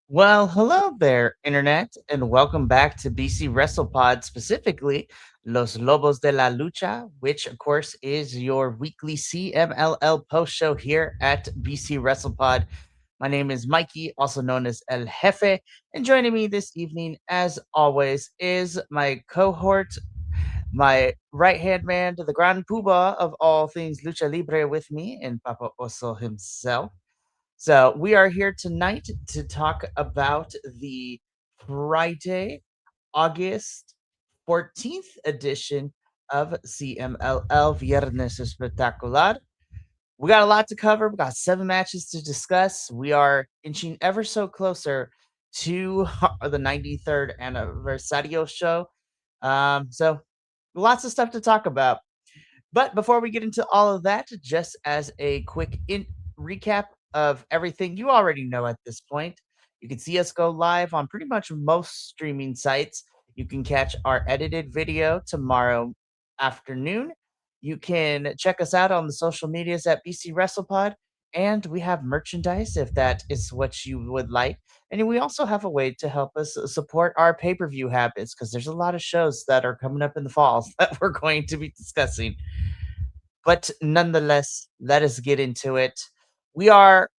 Well, hello there, Internet, and welcome back to BC Wrestle Pod, specifically Los Lobos de la Lucha, which, of course, is your weekly CMLL post show here at BC Wrestle Pod. My name is Mikey, also known as El Jefe, and joining me this evening, as always, is my cohort, my right hand man to the Grand Poobah of all things Lucha Libre with me, and Papa Oso himself. So we are here tonight to talk about the Friday, August 14th edition of CMLL Viernes Espectacular. We got a lot to cover. We got 7 matches to discuss. We are inching ever so closer to the 93rd anniversario show. So lots of stuff to talk about. But before we get into all of that, just as a quick recap of everything you already know at this point, you can see us go live on pretty much most streaming sites. You can catch our edited video tomorrow afternoon. You can check us out on the social medias at BC WrestlePod, and we have merchandise if that is what you would like. And we also have a way to help us support our pay per view habits because there's a lot of shows that are coming up in the fall that we're going to be discussing. But nonetheless, let us get into it. We are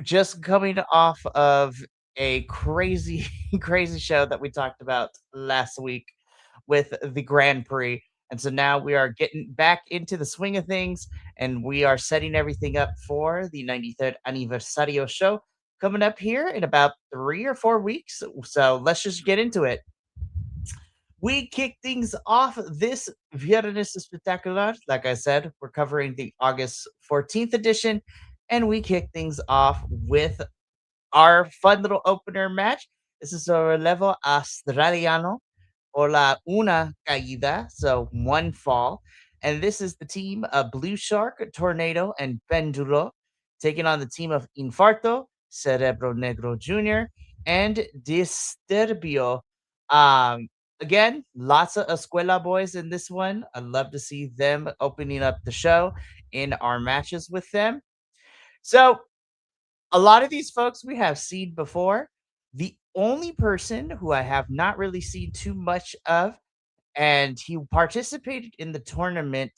just coming off of a crazy, crazy show that we talked about last week with the Grand Prix. And so now we are getting back into the swing of things and we are setting everything up for the 93rd Anniversario show coming up here in about 3 or 4 weeks. So let's just get into it. We kick things off this Viernes Espectacular. Like I said, we're covering the August 14th edition, and we kick things off with our fun little opener match. This is a relevo australiano or la una caída, so one fall. And this is the team of Blue Shark, Tornado, and Pendulo taking on the team of Infarto, Cerebro Negro Jr., and Disturbio. Again, lots of Escuela boys in this one. I'd love to see them opening up the show in our matches with them. So, a lot of these folks we have seen before. The only person who I have not really seen too much of, and he participated in the tournament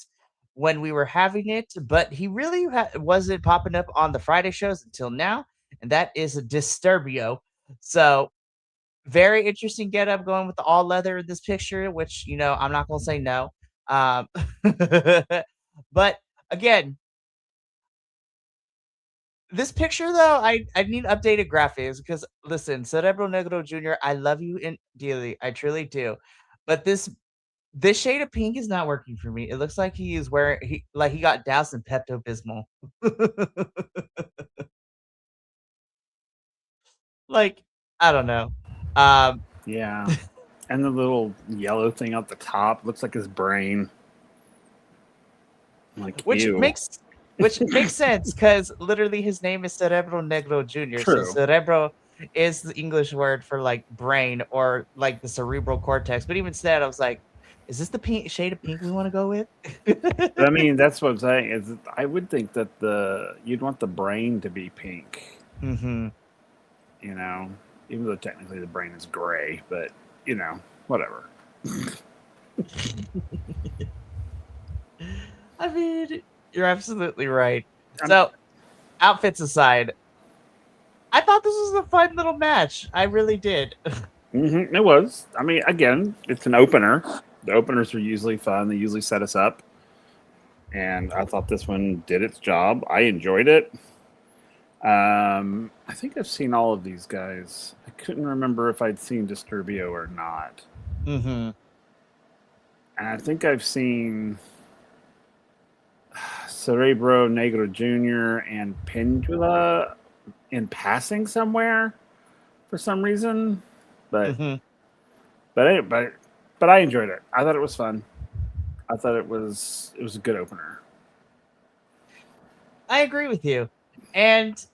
when we were having it, but he really wasn't popping up on the Friday shows until now, and that is Disturbio. So very interesting getup going with the all leather in this picture, which I'm not gonna say no. Um, but again, this picture though, I need updated graphics because listen, Cerebro Negro Jr., I love you in dearly, I truly do. But this shade of pink is not working for me. It looks like he is wearing he got doused in Pepto Bismol. Like, I don't know. Um Yeah. And the little yellow thing at the top looks like his brain. I'm like, which ew. makes which makes sense because literally his name is Cerebro Negro Jr. So True. cerebro is the English word for like brain or like the cerebral cortex. But even said, I was like, is this the pink shade of pink we want to go with? But I mean, that's what I'm saying. Is I would think that you'd want the brain to be pink, hmm you know, even though technically the brain is gray, but whatever. I mean, you're absolutely right. I'm, So, outfits aside, I thought this was a fun little match. I really did. it was. I mean, again, it's an opener. The openers are usually fun. They usually set us up, and I thought this one did its job. I enjoyed it. I think I've seen all of these guys. I couldn't remember if I'd seen Disturbio or not. hmm And I think I've seen Cerebro Negro Jr. and Pendula in passing somewhere for some reason, but hmm but but I enjoyed it. I thought it was fun. I thought it was a good opener. I agree with you. And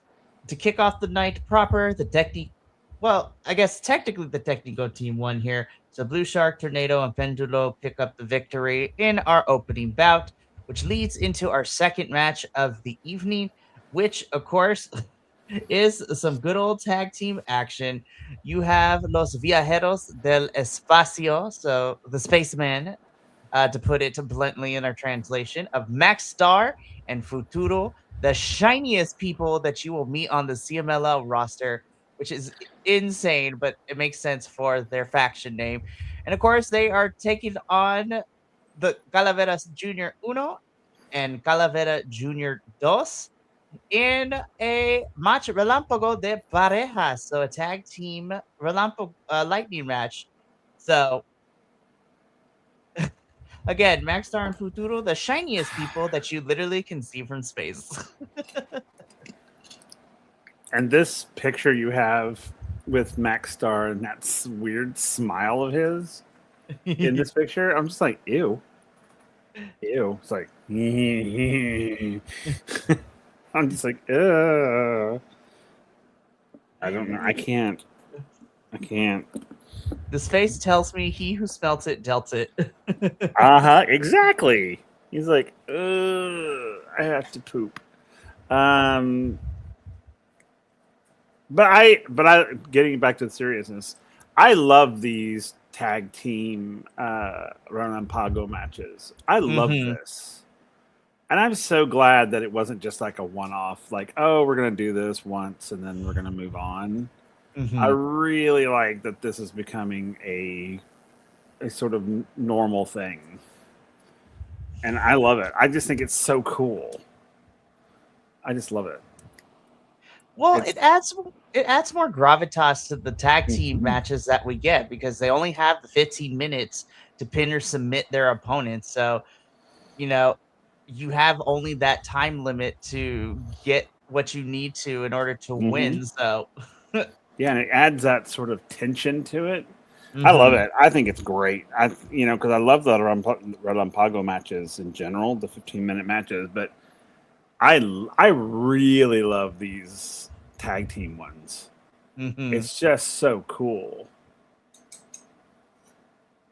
to kick off the night proper, well, I guess technically the Technico team won here. So Blue Shark, Tornado, and Pendulo pick up the victory in our opening bout, which leads into our second match of the evening, which, of course, is some good old tag team action. You have Los Viajeros del Espacio, so the spaceman, to put it bluntly in our translation, of Max Star and Futuro, the shiniest people that you will meet on the CMLL roster, which is insane, but it makes sense for their faction name. And of course, they are taking on the Calaveras Junior Uno and Calavera Junior Dos in a match Relámpago de Parejas, so a tag team Relámpago lightning match. So again, Max Star and Futuro, the shiniest people that you literally can see from space. And this picture you have with Max Star and that weird smile of his in this picture, I'm just like, ew. Ew. It's like, I'm just like, ugh. I don't know. I can't. This face tells me he who smelt it dealt it. Exactly. He's like, ugh, I have to poop. But getting back to the seriousness, I love these tag team Renampago matches. I love this. And I'm so glad that it wasn't just like a one-off, like, oh, we're going to do this once and then we're going to move on. I really like that this is becoming a sort of normal thing. And I love it. I just think it's so cool. I just love it. Well, it adds more gravitas to the tag team matches that we get because they only have the 15 minutes to pin or submit their opponents. So, you have only that time limit to get what you need to in order to win. So, yeah, and it adds that sort of tension to it. I love it. I think it's great. Because I love the Relampago matches in general, the 15-minute matches, but I really love these tag team ones. It's just so cool.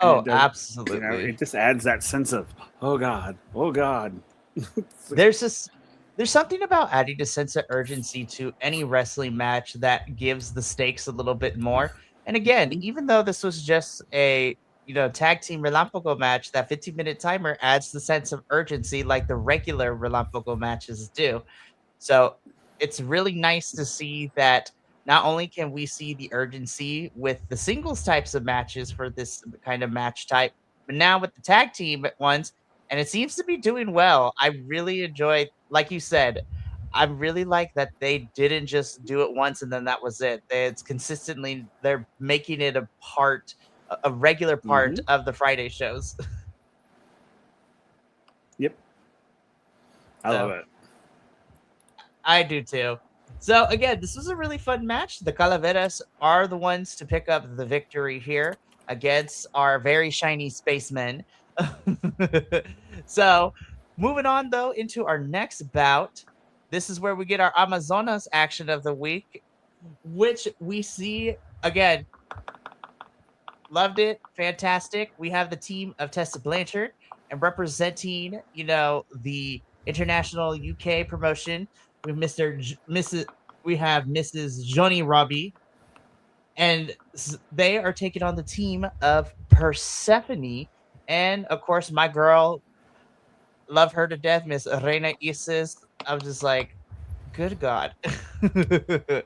Oh, absolutely. It just adds that sense of, oh God. There's something about adding a sense of urgency to any wrestling match that gives the stakes a little bit more. And again, even though this was just a tag team Relámpago match, that 15-minute timer adds the sense of urgency like the regular Relámpago matches do. So it's really nice to see that not only can we see the urgency with the singles types of matches for this kind of match type, but now with the tag team ones, and it seems to be doing well. I really enjoy, like you said, I really like that they didn't just do it once and then that was it. It's consistently they're making it a regular part of the Friday shows. Yep. I love it. I do too. So again, this was a really fun match. The Calaveras are the ones to pick up the victory here against our very shiny spacemen. So moving on though into our next bout. This is where we get our Amazonas action of the week, which we see again. Loved it. Fantastic. We have the team of Tessa Blanchard and representing, the international UK promotion. We have Mrs. Johnny Robbie, and they are taking on the team of Persephone, and of course, my girl, love her to death, Miss Reina Isis. I was just like, good God.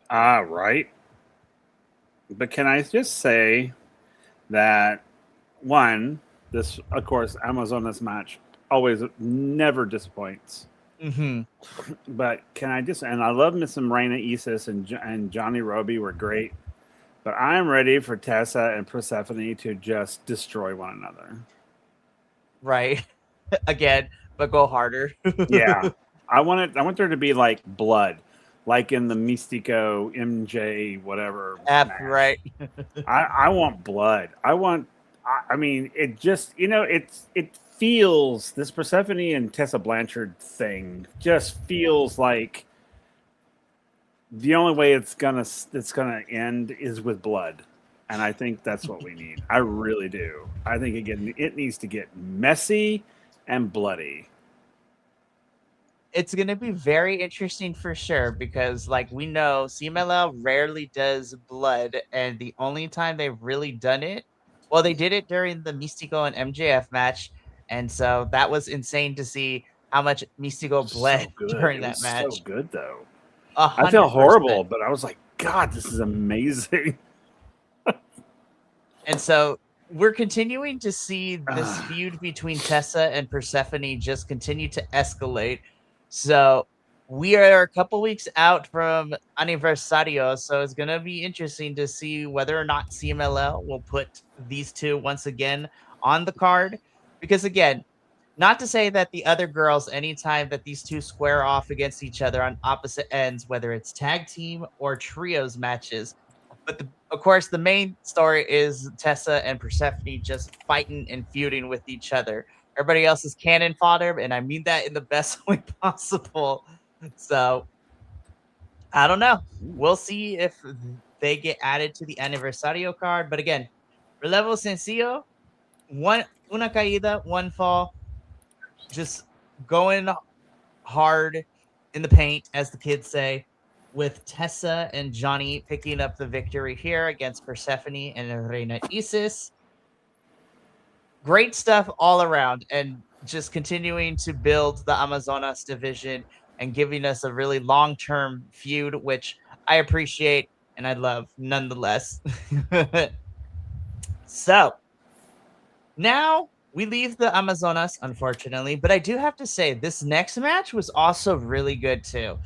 Right. But can I just say that one, this of course Amazonas match always never disappoints. But can I just, and I love Miss Reina Isis and Johnny Roby were great, but I'm ready for Tessa and Persephone to just destroy one another. Right. Again, but go harder. Yeah. I want there to be like blood, like in the Mystico MJ whatever. Right. I want blood. I mean, it just, it feels, this Persephone and Tessa Blanchard thing just feels like the only way it's gonna end is with blood. And I think that's what we need. I really do. I think it needs to get messy and bloody. it's going to be very interesting for sure because, like, we know CMLL rarely does blood, and the only time they've really done it, well, they did it during the Mystico and MJF match, and so that was insane to see how much Mystico bled So good. during It was that so match. good though. I feel 100%. horrible, but I was like, God, this is amazing. And so we're continuing to see this Ah, feud between Tessa and Persephone just continue to escalate. So we are a couple weeks out from Aniversario, so it's going to be interesting to see whether or not CMLL will put these two once again on the card. Because again, not to say that the other girls, anytime that these two square off against each other on opposite ends, whether it's tag team or trios matches, but of course, the main story is Tessa and Persephone just fighting and feuding with each other. Everybody else is cannon fodder, and I mean that in the best way possible. So I don't know. We'll see if they get added to the Aniversario card. But again, Relevo Sencillo, one una caída, one fall, just going hard in the paint, as the kids say, with Tessa and Johnny picking up the victory here against Persephone and Reina Isis. Great stuff all around, and just continuing to build the Amazonas division and giving us a really long term feud, which I appreciate and I love nonetheless. So now we leave the Amazonas, unfortunately, but I do have to say this next match was also really good too.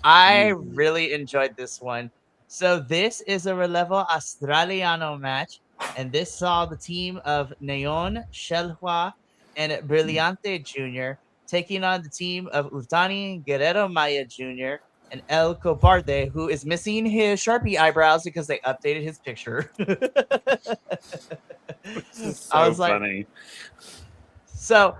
I mm. really enjoyed this one. So this is a Relevo Australiano match, and this saw the team of Neon, Shelhua, and Brillante Jr. taking on the team of Utani, Guerrero Maya Jr., and El Cobarde, who is missing his Sharpie eyebrows because they updated his picture. This is I so was like, funny. so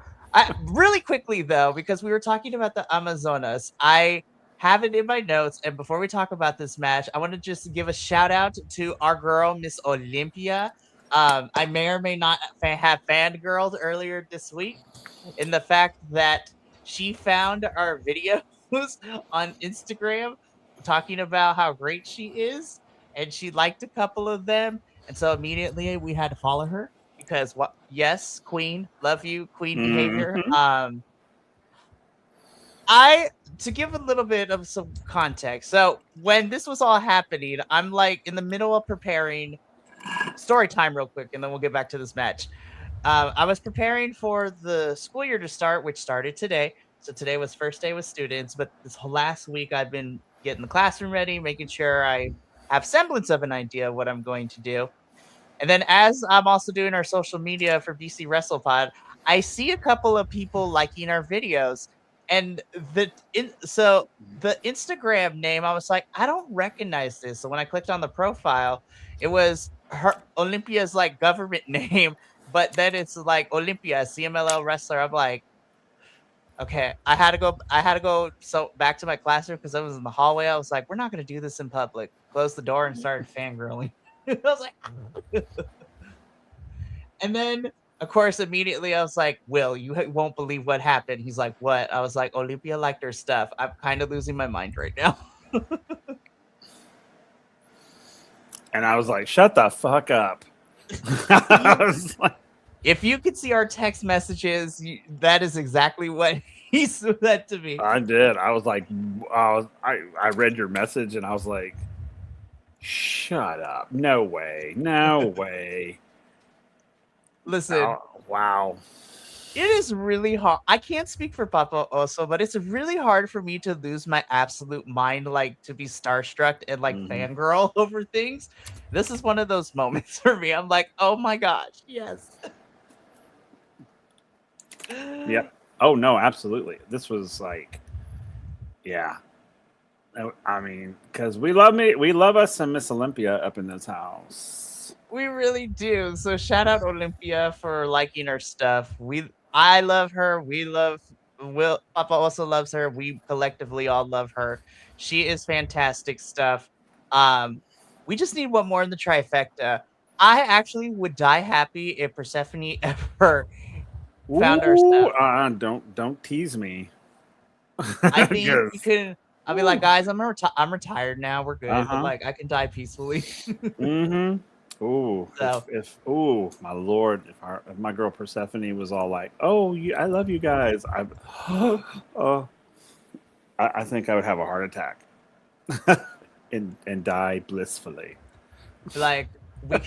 really quickly though, because we were talking about the Amazonas, I have it in my notes. And before we talk about this match, I want to just give a shout out to our girl, Miss Olympia. I may or may not have fangirled earlier this week in the fact that she found our videos on Instagram talking about how great she is, and she liked a couple of them. And so immediately we had to follow her because what? Yes, Queen, love you, Queen behavior. Hmm. I to give a little bit of some context. So when this was all happening, I'm like in the middle of preparing story time real quick, and then we'll get back to this match. I was preparing for the school year to start, which started today. So today was first day with students, but this whole last week I've been getting the classroom ready, making sure I have semblance of an idea of what I'm going to do. And then as I'm also doing our social media for BC Wrestle Pod, I see a couple of people liking our videos. And so the Instagram name, I was like, I don't recognize this. So when I clicked on the profile, it was her Olympia's like government name, but then it's like Olympia, CMLL wrestler. I'm like, okay, I had to go so back to my classroom because I was in the hallway. I was like, we're not gonna do this in public. Closed the door and started fangirling. I was like, and then, of course, immediately I was like, Will, you won't believe what happened. He's like, what? I was like, Olympia liked her stuff. I'm kind of losing my mind right now. And I was like, shut the fuck up. I was like, If you could see our text messages, that is exactly what he said to me. I did. I was like, I read your message and I was like, shut up. No way. No way. Listen, Wow. it is really hard. I can't speak for Papa also, but it's really hard for me to lose my absolute mind, like to be starstruck and like Hmm. fangirl over things. This is one of those moments for me. I'm like, oh my gosh, yes. Yep. Oh no, absolutely. This was like, yeah. I mean, because we love us some Miss Olympia up in this house. We really do. So shout out Olympia for liking our stuff. I love her. We love Will Papa also loves her. We collectively all love her. She is fantastic stuff. Um we just need one more in the trifecta. I actually would die happy if Persephone ever found our Ooh, stuff. don't tease me. I think we 'Cause- can. I'll be like, guys, I'm retired now. We're good, but uh-huh. like I can die peacefully. Mm-hmm. Ooh, So if ooh, my lord, if my girl Persephone was all like, "Oh, I love you guys," oh, I think I would have a heart attack and die blissfully. like we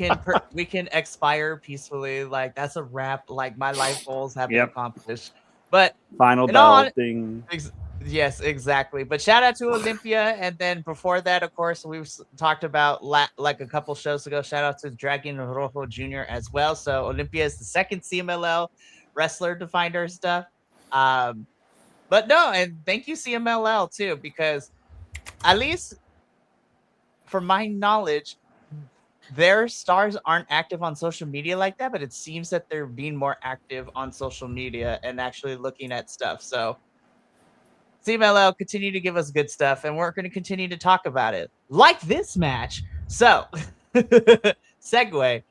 can expire peacefully. Like that's a wrap. Like my life goals have been Yep. accomplished. But Final in all bell thing. yes, exactly. But shout out to Olympia, and then before that, of course, we've talked about like a couple shows ago. Shout out to Dragon Rojo Jr. as well. So Olympia is the second CMLL wrestler to find our stuff. Um, but no, and thank you CMLL too, because at least from my knowledge, their stars aren't active on social media like that. But it seems that they're being more active on social media and actually looking at stuff. So CMLL continue to give us good stuff, and we're going to continue to talk about it, like this match. So, segue.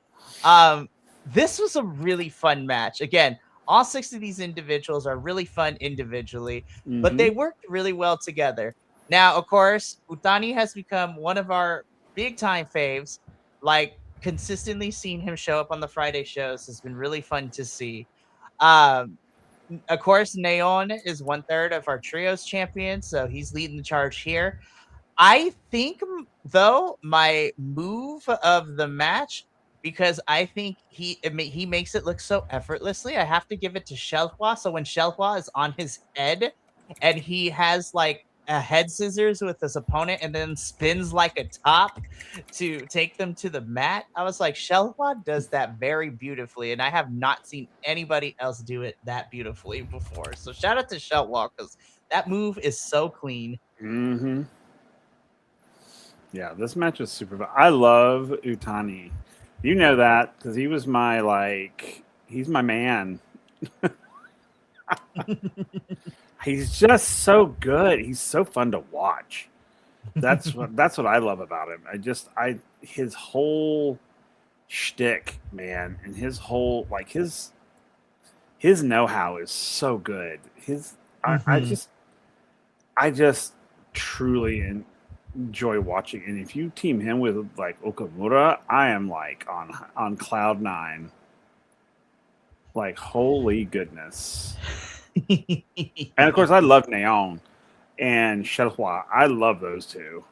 This was a really fun match. Again, all six of these individuals are really fun individually, but Mm-hmm. they worked really well together. Now, of course, Utani has become one of our big time faves. Like consistently seeing him show up on the Friday shows has been really fun to see. Um, of course, Neon is 1/3 of our trios champion, so he's leading the charge here. I think, though, my move of the match, because I think he makes it look so effortlessly. I have to give it to Shelhua. So when Shelhua is on his head and he has like a head scissors with his opponent and then spins like a top to take them to the mat, I was like, Shelhua does that very beautifully, and I have not seen anybody else do it that beautifully before. So shout out to Shelhua because that move is so clean. Mm-hmm. Yeah, this match was super fun. I love Utani. You know that because he's my man. He's just so good. He's so fun to watch. That's what I love about him. His whole shtick, man, and his know-how is so good. I just truly enjoy watching. And if you team him with like Okamura, I am like on cloud nine. Like holy goodness. And of course I love Neon and Shelhua. I love those two.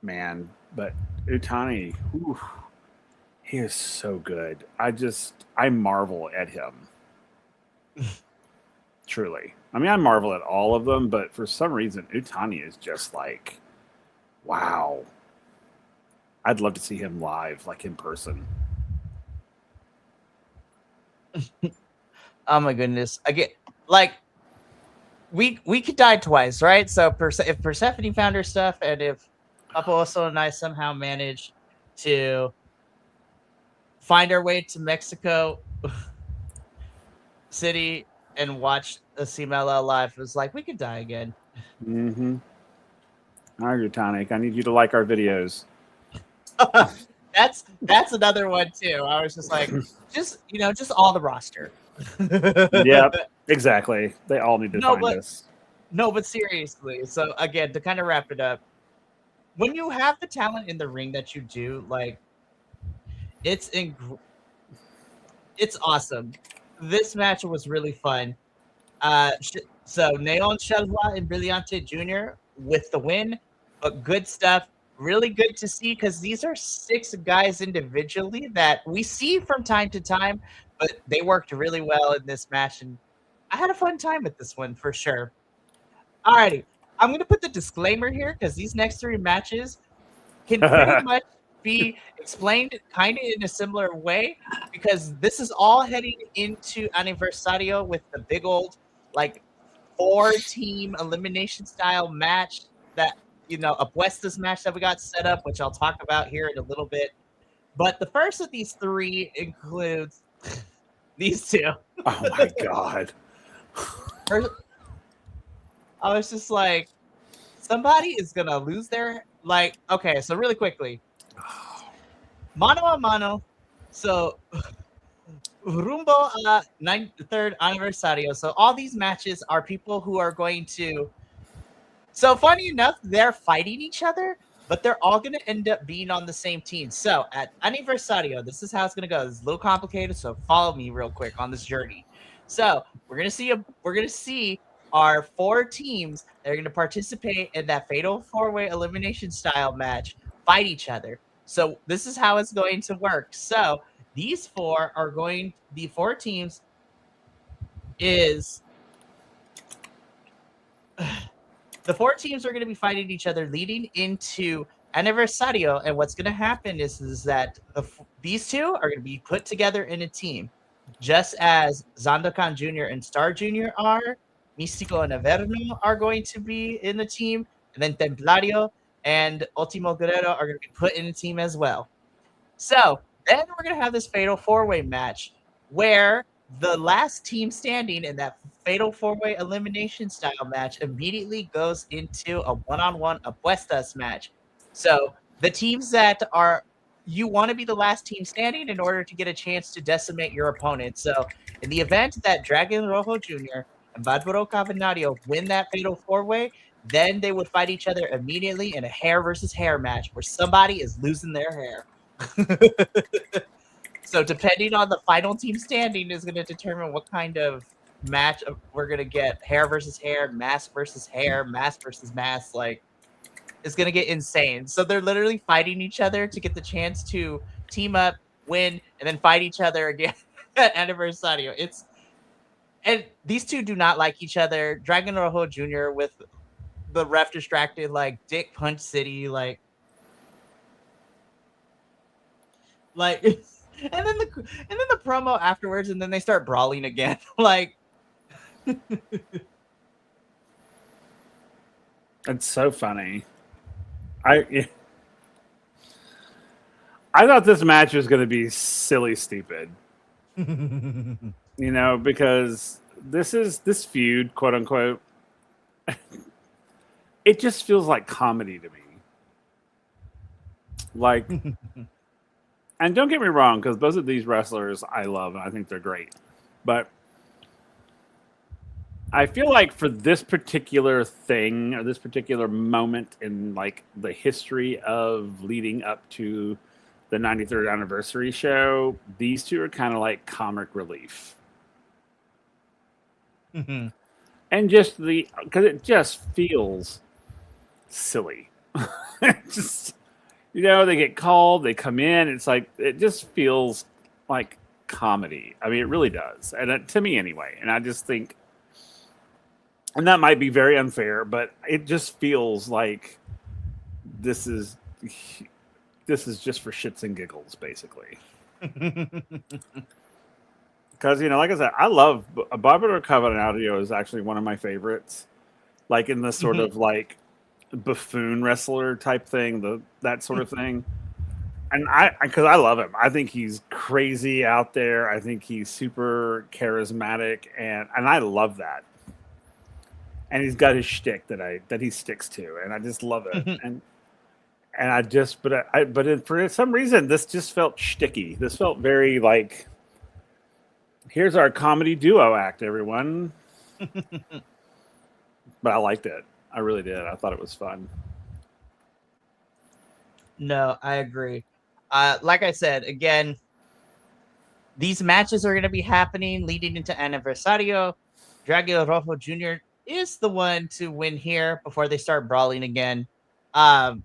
Man. But Utani, whew, he is so good. I marvel at him. Truly. I mean I marvel at all of them, but for some reason Utani is just like wow. I'd love to see him live, like in person. Oh my goodness. I get like we could die twice, right? So if Persephone found her stuff and if Papaoso and I somehow managed to find our way to Mexico City and watch the CMLL live, it was like we could die again. Mm-hmm. All right, Utani, I need you to like our videos. that's another one too. I was just like, just all the roster. Yep, exactly. They all need to find us. No, but seriously. So again, to kind of wrap it up, when you have the talent in the ring that you do, like it's it's awesome. This match was really fun. So Neon Shelva and Brillante Jr. with the win, but good stuff. Really good to see because these are six guys individually that we see from time to time, but they worked really well in this match, and I had a fun time with this one for sure. Alrighty, I'm gonna put the disclaimer here because these next three matches can pretty much be explained kind of in a similar way because this is all heading into Aniversario with the big old like 4-team elimination style match that Apuestas match that we got set up, which I'll talk about here in a little bit. But the first of these three includes these two. Oh my god. First, I was just like, somebody is gonna lose their okay, so really quickly. Mano a mano. So Rumbo 3rd Aniversario. So all these matches are people who are going to So funny enough, they're fighting each other, but they're all going to end up being on the same team. So at Aniversario, this is how it's going to go. It's a little complicated, so follow me real quick on this journey. So we're going to see our 4 teams that are going to participate in that fatal 4-way elimination style match fight each other. So this is how it's going to work. So these 4 are going. The 4 teams is. The 4 teams are going to be fighting each other leading into Aniversario, and what's going to happen is that these 2 are going to be put together in a team, just as Zandokan Jr. and Star Jr. are. Místico and Averno are going to be in the team, and then Templario and Ultimo Guerrero are going to be put in a team as well. So then we're going to have this fatal 4-way match where the last team standing in that fatal 4-way elimination style match immediately goes into a one-on-one apuestas match. So the teams that are you want to be the last team standing in order to get a chance to decimate your opponent. So in the event that Dragon Rojo Jr. and Barbaro Cavernario win that fatal 4-way, then they would fight each other immediately in a hair versus hair match where somebody is losing their hair. So depending on the final team standing is going to determine what kind of match we're going to get. Hair versus hair, mask versus hair, mask versus mask. Like, it's going to get insane. So they're literally fighting each other to get the chance to team up, win, and then fight each other again at Aniversario. And these 2 do not like each other. Dragon Rojo Jr. with the ref distracted, like Dick Punch City, like and then the promo afterwards, and then they start brawling again. Like, it's so funny. I thought this match was going to be silly stupid. Because this feud, quote unquote, it just feels like comedy to me. Like, and don't get me wrong, because both of these wrestlers I love and I think they're great. But I feel like for this particular thing or this particular moment in like the history of leading up to the 93rd anniversary show, these 2 are kind of like comic relief. mm-hmm. And just because it just feels silly. Just, they get called, they come in. It's like, it just feels like comedy. I mean, it really does. And to me anyway. And I just think, and that might be very unfair, but it just feels like this is just for shits and giggles, basically. Because, like I said, I love Barbaro Cavernario is actually one of my favorites. Like in this sort of like buffoon wrestler type thing, that sort of thing. And because I love him. I think he's crazy out there. I think he's super charismatic, and I love that. And he's got his shtick that he sticks to, and I just love it. And I just, for some reason, this just felt shticky. This felt very like, here's our comedy duo act, everyone. But I liked it. I really did. I thought it was fun. No, I agree. Like I said, again, these matches are going to be happening leading into Aniversario. Dragon Rojo Jr. is the one to win here before they start brawling again. And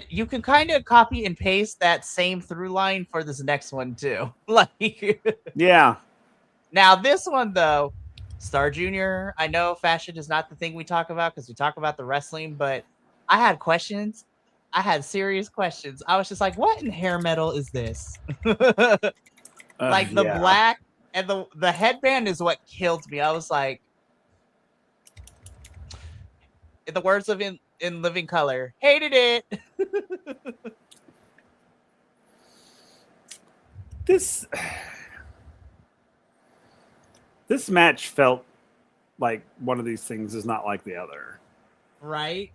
you can kind of copy and paste that same through line for this next one too. Like, yeah. Now this one though, Star Jr. I know fashion is not the thing we talk about because we talk about the wrestling, but I had questions. I had serious questions. I was just like, what in hair metal is this? Like the black and the headband is what killed me. I was like, in the words of in Living Color, hated it. This match felt like one of these things is not like the other. Right.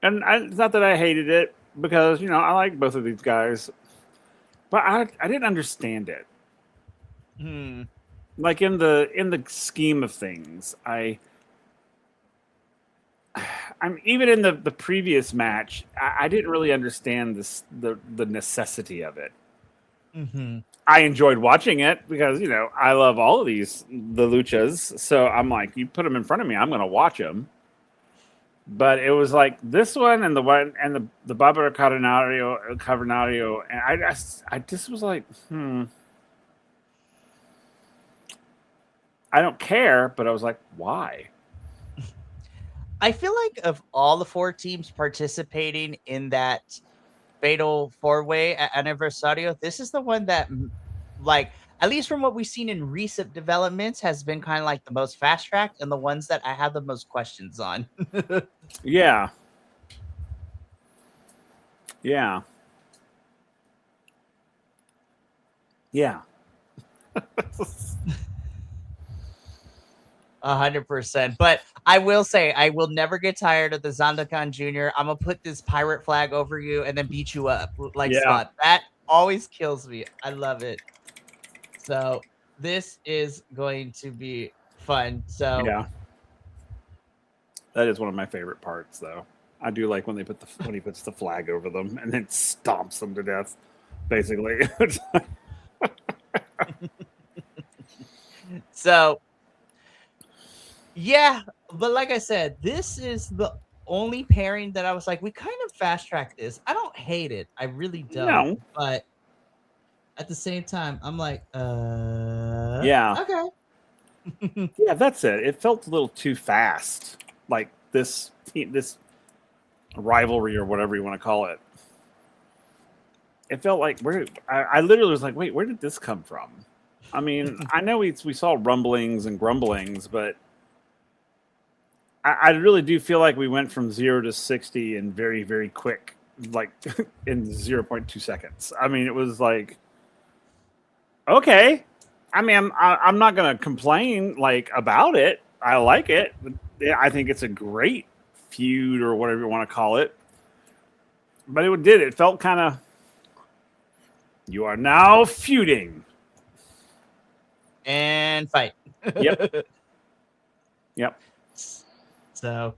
And it's not that I hated it, because, I like both of these guys. But I didn't understand it. Like in the scheme of things, I I'm even in the previous match. I didn't really understand the necessity of it. Mm-hmm. I enjoyed watching it because I love all of the luchas. So I'm like, you put them in front of me, I'm going to watch them. But it was like this one and the one and the Barbara Carbonario, and I just was like, I don't care, but I was like, why? I feel like of all the 4 teams participating in that fatal 4-way at Aniversario, this is the one that, like, at least from what we've seen in recent developments, has been kind of like the most fast tracked and the ones that I have the most questions on. Yeah. Yeah. Yeah. 100%. But I will say, I will never get tired of the Zandakan Jr. I'm gonna put this pirate flag over you and then beat you up like Yeah. Spot. That always kills me. I love it. So this is going to be fun. So Yeah. That is one of my favorite parts, though. I do like when he puts the flag over them and then stomps them to death, basically. so yeah, but like I said, this is the only pairing that I was like, we kind of fast track this. I don't hate it. I really don't. No. But at the same time, I'm like, Yeah. okay. Yeah, that's it. It felt a little too fast. Like this rivalry or whatever you want to call it. It felt like I literally was like, wait, where did this come from? I mean, I know we saw rumblings and grumblings, but I really do feel like we went from 0 to 60 in very, very quick, like in 0.2 seconds. I mean, it was like, okay. I mean, I'm not going to complain like about it. I like it. I think it's a great feud or whatever you want to call it. But it felt kind of, you are now feuding. And fight. Yep. Yep. So,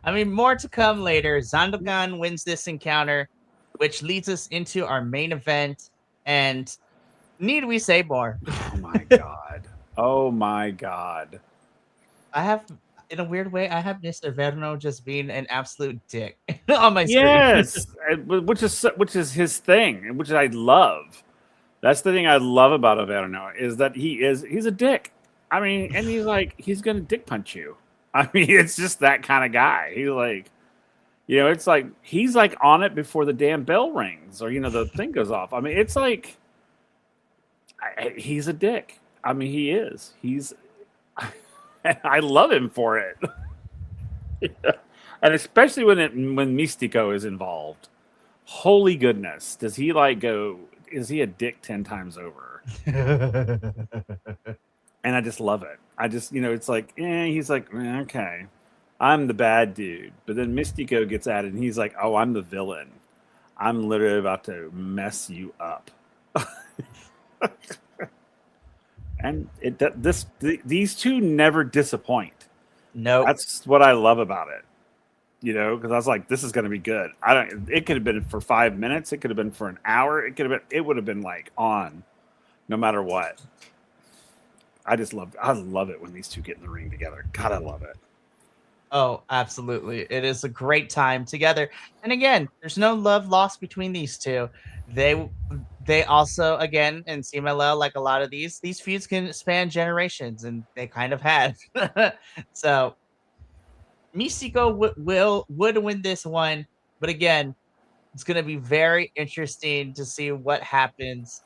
I mean, more to come later. Zandokan wins this encounter, which leads us into our main event. And need we say more? Oh my God. Oh my God. I have, in a weird way, I have Mr. Verno just being an absolute dick on my screen. Yes, which is his thing, which I love. That's the thing I love about Averno is that he's a dick. I mean, and he's gonna dick punch you. I mean, it's just that kind of guy. He's like, it's like he's like on it before the damn bell rings or the thing goes off. I mean, it's like he's a dick. I mean, he is. I love him for it. And especially when Mystico is involved. Holy goodness. Does he is he a dick 10 times over? And I just love it. I just, it's like, he's like, okay, I'm the bad dude. But then Mystico gets at it and he's like, oh, I'm the villain. I'm literally about to mess you up. And these two never disappoint. No, That's what I love about it. Because I was like, this is going to be good. It could have been for 5 minutes. It could have been for an hour. It would have been like on, no matter what. I love it when these two get in the ring together. God, I love it. Oh, absolutely. It is a great time together. And again, there's no love lost between these two. They also, again, in CMLL, like a lot of these feuds can span generations, and they kind of have. So Mystico would win this one, but again, it's going to be very interesting to see what happens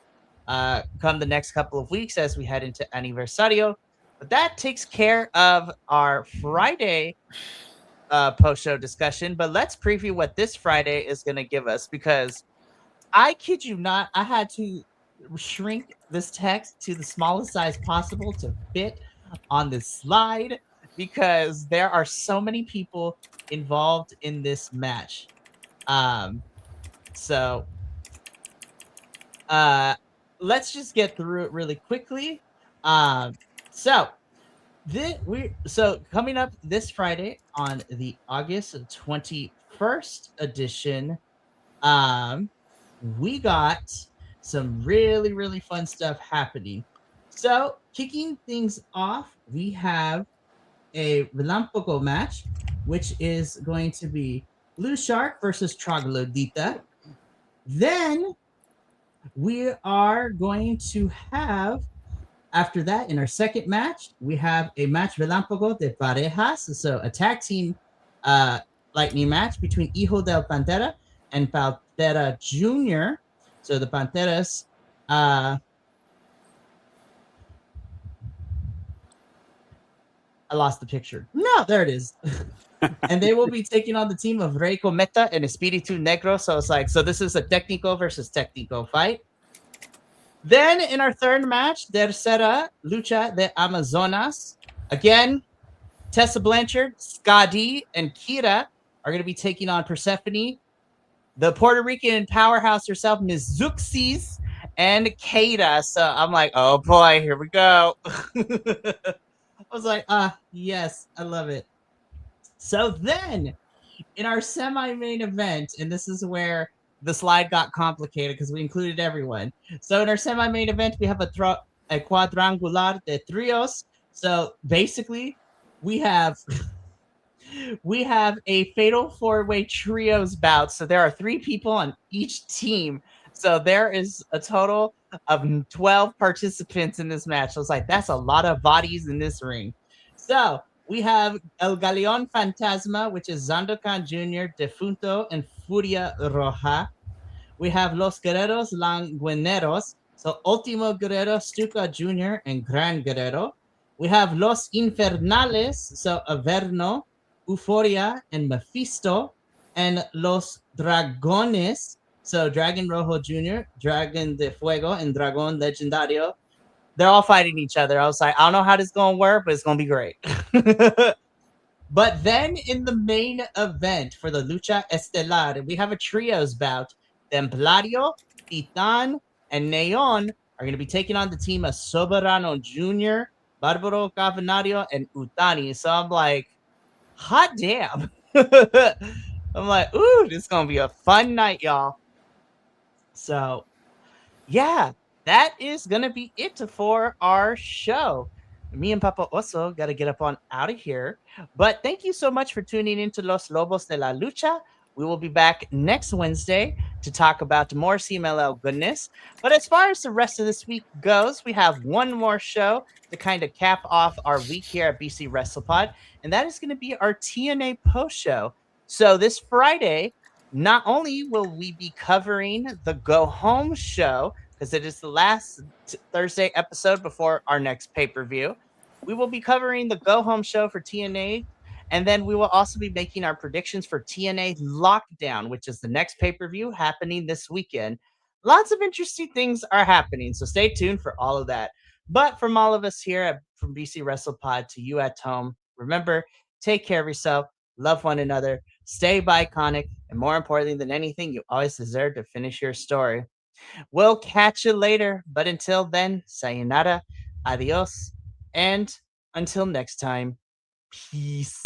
come the next couple of weeks as we head into Aniversario. But that takes care of our Friday post-show discussion. But let's preview what this Friday is going to give us, because I kid you not, I had to shrink this text to the smallest size possible to fit on this slide because there are so many people involved in this match. So let's just get through it really quickly. So So coming up this Friday on the August 21st edition, um, we got some really, really fun stuff happening. So kicking things off, we have a Relampogo match, which is going to be Blue Shark versus Troglodita. Then we are going to have, after that, in our second match, we have a match Relámpago de Parejas, so a tag team uh, lightning match between Hijo del Pantera and Pantera Jr. So the Panteras, I lost the picture. No, there it is. And they will be taking on the team of Rey Cometa and Espiritu Negro. So it's like, so this is a Técnico versus Técnico fight. Then in our third match, Tercera Lucha de Amazonas. Again, Tessa Blanchard, Scotty, and Kira are going to be taking on Persephone, the Puerto Rican powerhouse herself, Ms. Zuxis, and Kata. So I'm like, oh boy, here we go. I was like, yes, I love it. So then in our semi-main event, and this is where the slide got complicated because we included everyone. So in our semi-main event, we have a quadrangular de trios. So basically, we have we have a fatal four-way trios bout. So there are 3 people on each team. So there is a total of 12 participants in this match. So it's like that's a lot of bodies in this ring. So we have El Galeon Fantasma, which is Zandokan Jr., Defunto, and Furia Roja. We have Los Guerreros Languineros, so Ultimo Guerrero, Stuka Jr., and Gran Guerrero. We have Los Infernales, so Averno, Euphoria, and Mephisto. And Los Dragones, so Dragon Rojo Jr., Dragon de Fuego, and Dragon Legendario. They're all fighting each other. I was like, I don't know how this is going to work, but it's going to be great. But then in the main event for the Lucha Estelar, we have a trios bout. Templario, Titan, and Neon are going to be taking on the team of Soberano Jr., Barbaro Cavanario, and Utani. So I'm like, hot damn. I'm like, ooh, this is going to be a fun night, y'all. So, yeah, that is going to be it for our show. Me and Papa also got to get up on out of here. But thank you so much for tuning into Los Lobos de la Lucha. We will be back next Wednesday to talk about more CMLL goodness. But as far as the rest of this week goes, we have one more show to kind of cap off our week here at BC Wrestle Pod, and that is going to be our TNA post show. So this Friday, not only will we be covering the Go Home show, because it is the last Thursday episode before our next pay-per-view, we will be covering the Go Home show for TNA, and then we will also be making our predictions for TNA Lockdown, which is the next pay-per-view happening this weekend. Lots of interesting things are happening, so stay tuned for all of that. But from all of us here from BC Wrestle Pod to you at home, remember, take care of yourself, love one another, stay iconic, and more importantly than anything, you always deserve to finish your story. We'll catch you later, but until then, sayonara, adios, and until next time, peace.